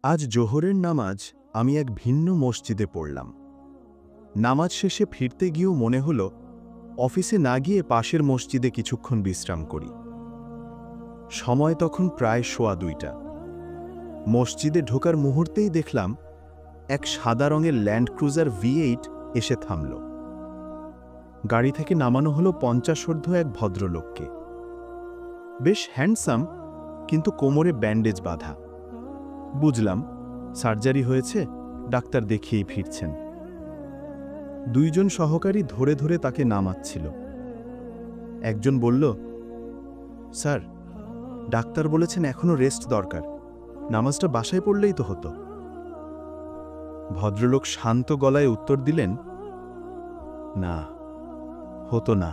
আজ জোহরের নামাজ আমি এক ভিন্ন মসজিদে পড়লাম। নামাজ শেষে ফিরতে গিয়েও মনে হল অফিসে না গিয়ে পাশের মসজিদে কিছুক্ষণ বিশ্রাম করি। সময় তখন প্রায় 2:15। মসজিদে ঢোকার মুহূর্তেই দেখলাম এক সাদা রঙের ল্যান্ড ক্রুজার V8 এসে থামল। গাড়ি থেকে নামানো হলো 50 এক ভদ্রলোককে। বেশ হ্যান্ডসাম, কিন্তু কোমরে ব্যান্ডেজ বাঁধা। বুঝলাম সার্জারি হয়েছে, ডাক্তার দেখিয়েই ফিরছেন। দুইজন সহকারী ধরে ধরে তাকে নামাচ্ছিল। একজন বলল, স্যার, ডাক্তার বলেছেন এখনো রেস্ট দরকার, নামাজটা বাসায় পড়লেই তো হতো। ভদ্রলোক শান্ত গলায় উত্তর দিলেন, না, হতো না,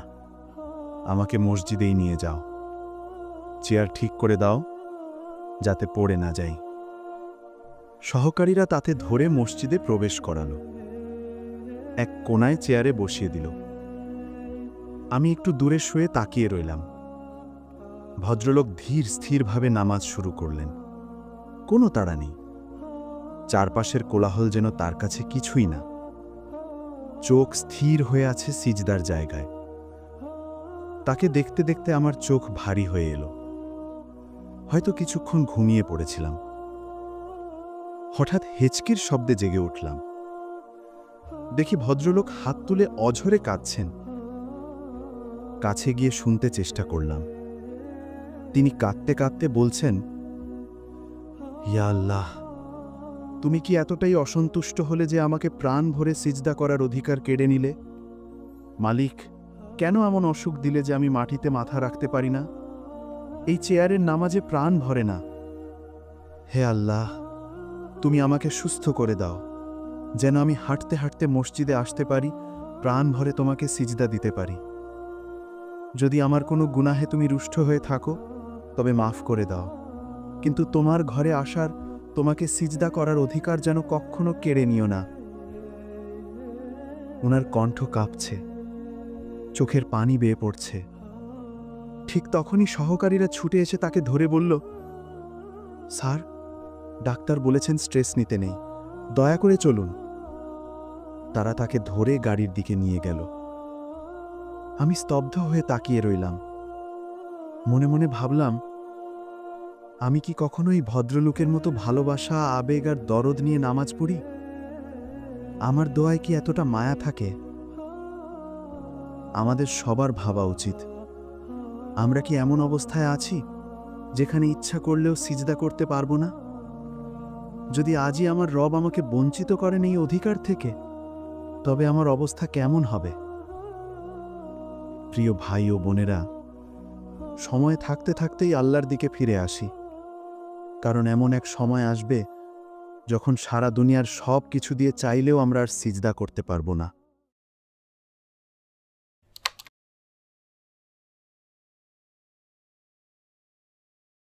আমাকে মসজিদেই নিয়ে যাও, চেয়ার ঠিক করে দাও যাতে পড়ে না যাই। সহকারীরা তাতে ধরে মসজিদে প্রবেশ করালো, এক কোনায় চেয়ারে বসিয়ে দিল। আমি একটু দূরে শুয়ে তাকিয়ে রইলাম। ভদ্রলোক ধীর স্থিরভাবে নামাজ শুরু করলেন। কোনো তাড়া নেই, চারপাশের কোলাহল যেন তার কাছে কিছুই না। চোখ স্থির হয়ে আছে সিজদার জায়গায়। তাকে দেখতে দেখতে আমার চোখ ভারী হয়ে এলো। হয়তো কিছুক্ষণ ঘুমিয়ে পড়েছিলাম। হঠাৎ হেঁচকির শব্দে জেগে উঠলাম। দেখি ভদ্রলোক হাত তুলে অঝরে কাঁদছেন। কাছে গিয়ে শুনতে চেষ্টা করলাম। তিনি কাঁদতে কাঁদতে বলছেন, ইয়া আল্লাহ, তুমি কি এতটাই অসন্তুষ্ট হলে যে আমাকে প্রাণ ভরে সিজদা করার অধিকার কেড়ে নিলে? মালিক, কেন এমন অসুখ দিলে যে আমি মাটিতে মাথা রাখতে পারি না? এই চেয়ারের নামাজে প্রাণ ভরে না। হে আল্লাহ, তুমি আমাকে সুস্থ করে দাও, যেন আমি হাঁটতে হাঁটতে মসজিদে আসতে পারি, প্রাণ ভরে তোমাকে সিজদা দিতে পারি। যদি আমার কোনো গুনাহে তুমি রুষ্ট হয়ে থাকো, তবে মাফ করে দাও, কিন্তু তোমার ঘরে আসার, তোমাকে সিজদা করার অধিকার যেন কখনো কেড়ে নিও না। ওনার কণ্ঠ কাঁপছে, চোখের পানি বেয়ে পড়ছে। ঠিক তখনই সহকারীরা ছুটে এসে তাকে ধরে বলল, স্যার, ডাক্তার বলেছেন স্ট্রেস নিতে নেই, দয়া করে চলুন। তারা তাকে ধরে গাড়ির দিকে নিয়ে গেল। আমি স্তব্ধ হয়ে তাকিয়ে রইলাম। মনে মনে ভাবলাম, আমি কি কখনোই ভদ্রলোকের মতো ভালোবাসা, আবেগ আর দরদ নিয়ে নামাজ পড়ি? আমার দোয়ায় কি এতটা মায়া থাকে? আমাদের সবার ভাবা উচিত, আমরা কি এমন অবস্থায় আছি যেখানে ইচ্ছা করলেও সিজদা করতে পারবো না? যদি আজই আমার রব আমাকে বঞ্চিত করেন এই অধিকার থেকে, তবে আমার অবস্থা কেমন হবে? প্রিয় ভাই ও বোনেরা, সময় থাকতে থাকতেই আল্লাহর দিকে ফিরে আসি, কারণ এমন এক সময় আসবে যখন সারা দুনিয়ার সব কিছু দিয়ে চাইলেও আমরা আর সিজদা করতে পারবো না।